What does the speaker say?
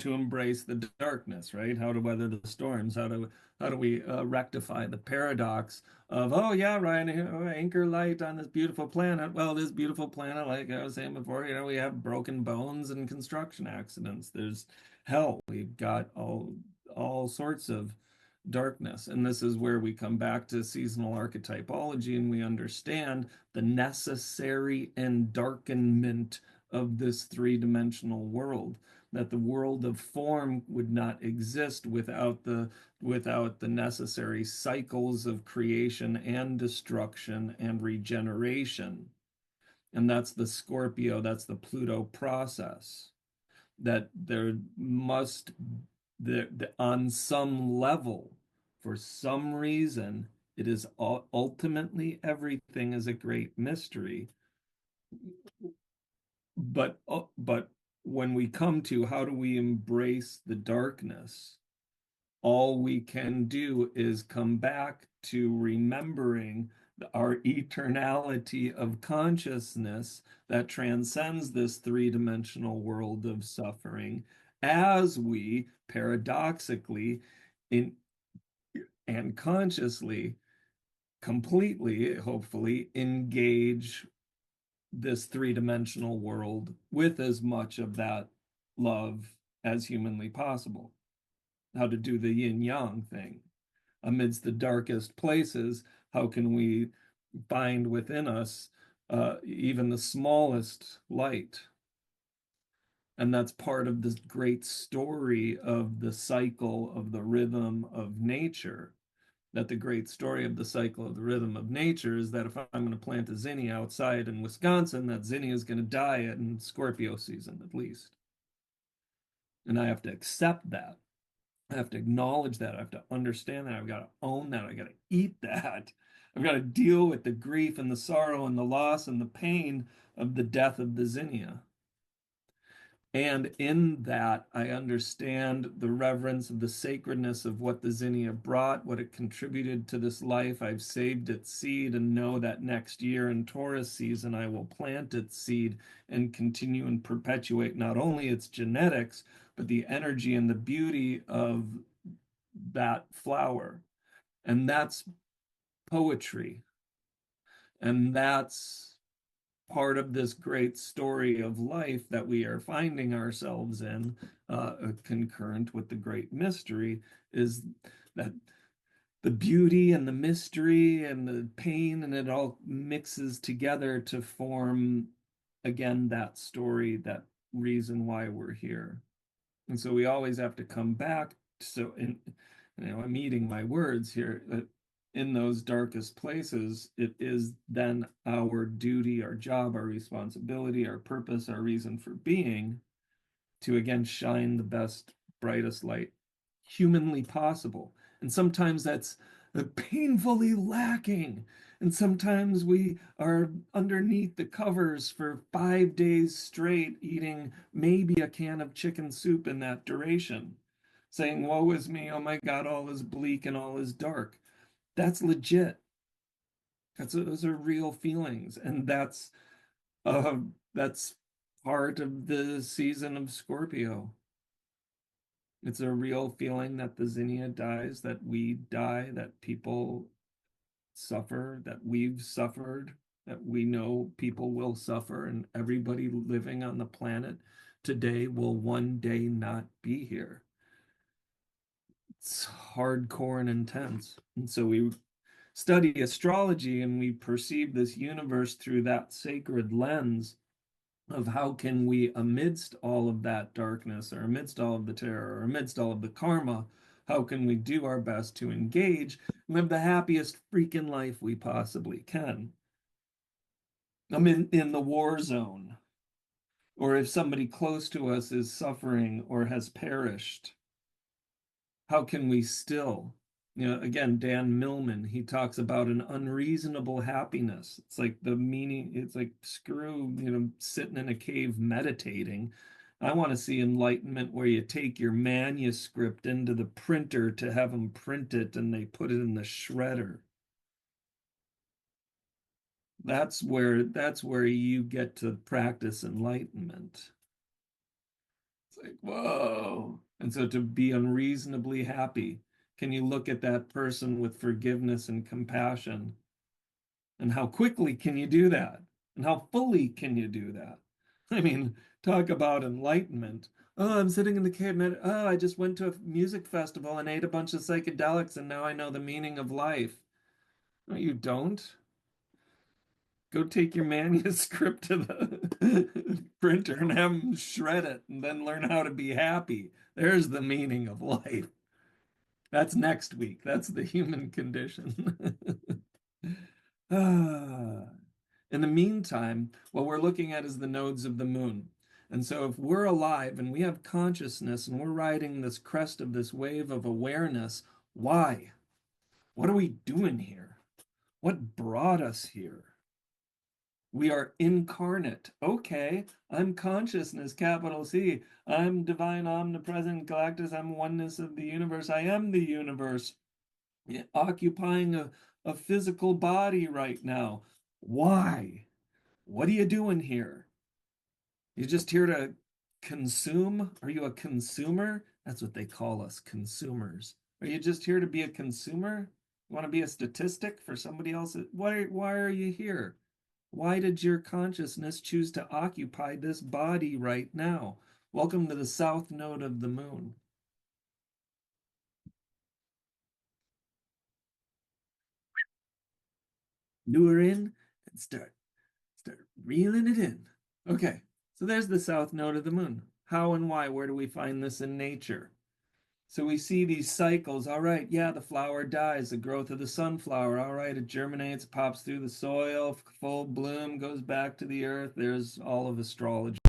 to embrace the darkness, right? How to weather the storms, how do we rectify the paradox of, oh yeah, Ryan, anchor light on this beautiful planet. Well, this beautiful planet, like I was saying before, we have broken bones and construction accidents. There's hell. We've got all sorts of darkness. And this is where we come back to seasonal archetypology and we understand the necessary endarkenment of this three-dimensional world, that the world of form would not exist without the necessary cycles of creation and destruction and regeneration. And that's the Scorpio, that's the Pluto process. That there must on some level, for some reason, it is ultimately everything is a great mystery. But when we come to how do we embrace the darkness, all we can do is come back to remembering our eternality of consciousness that transcends this three-dimensional world of suffering as we paradoxically in and consciously, completely, hopefully, engage this three-dimensional world with as much of that love as humanly possible. How to do the yin yang thing. Amidst the darkest places, how can we find within us even the smallest light? And that's part of this great story of the cycle of the rhythm of nature. That the great story of the cycle of the rhythm of nature is that if I'm going to plant a zinnia outside in Wisconsin, that zinnia is going to die in Scorpio season at least. And I have to accept that. I have to acknowledge that. I have to understand that. I've got to own that. I got to eat that. I've got to deal with the grief and the sorrow and the loss and the pain of the death of the zinnia. And in that, I understand the reverence of the sacredness of what the zinnia brought, what it contributed to this life. I've saved its seed and know that next year in Taurus season, I will plant its seed and continue and perpetuate not only its genetics, but the energy and the beauty of that flower. And that's poetry. And that's part of this great story of life that we are finding ourselves in, concurrent with the great mystery, is that the beauty and the mystery and the pain and it all mixes together to form, again, that story, that reason why we're here. And so we always have to come back. So I'm eating my words here, that in those darkest places, it is then our duty, our job, our responsibility, our purpose, our reason for being to again shine the best, brightest light humanly possible. And sometimes that's painfully lacking. And sometimes we are underneath the covers for 5 days straight, eating maybe a can of chicken soup in that duration, saying, woe is me, oh my God, all is bleak and all is dark. That's legit. Those are real feelings. And that's part of the season of Scorpio. It's a real feeling that the zinnia dies, that we die, that people suffer, that we've suffered, that we know people will suffer, and everybody living on the planet today will one day not be here. It's hardcore and intense. And so we study astrology and we perceive this universe through that sacred lens of how can we, amidst all of that darkness or amidst all of the terror or amidst all of the karma, how can we do our best to engage, live the happiest freaking life we possibly can? I'm in the war zone, or if somebody close to us is suffering or has perished, how can we still, again, Dan Millman, he talks about an unreasonable happiness. It's like the meaning, it's like screw, sitting in a cave meditating. I want to see enlightenment where you take your manuscript into the printer to have them print it and they put it in the shredder. That's where you get to practice enlightenment. It's like, whoa. And so to be unreasonably happy, can you look at that person with forgiveness and compassion? And how quickly can you do that? And how fully can you do that? I mean, talk about enlightenment. Oh, I'm sitting in the cave. Oh, I just went to a music festival and ate a bunch of psychedelics, and now I know the meaning of life. No, you don't. Go take your manuscript to the printer and have them shred it and then learn how to be happy. There's the meaning of life. That's next week. That's the human condition. Ah. In the meantime, what we're looking at is the nodes of the moon. And so if we're alive and we have consciousness and we're riding this crest of this wave of awareness, why? What are we doing here? What brought us here? We are incarnate. Okay, I'm consciousness, capital C. I'm divine, omnipresent, galactus. I'm oneness of the universe. I am the universe, occupying a physical body right now. Why? What are you doing here? You just here to consume? Are you a consumer? That's what they call us, consumers. Are you just here to be a consumer? You want to be a statistic for somebody else? Why are you here? Why did your consciousness choose to occupy this body right now? Welcome to the south node of the moon. Lure in and start reeling it in. Okay, so there's the south node of the moon. How and why? Where do we find this in nature? So we see these cycles. All right, yeah, the flower dies, the growth of the sunflower. All right, it germinates, pops through the soil, full bloom, goes back to the earth. There's all of astrology.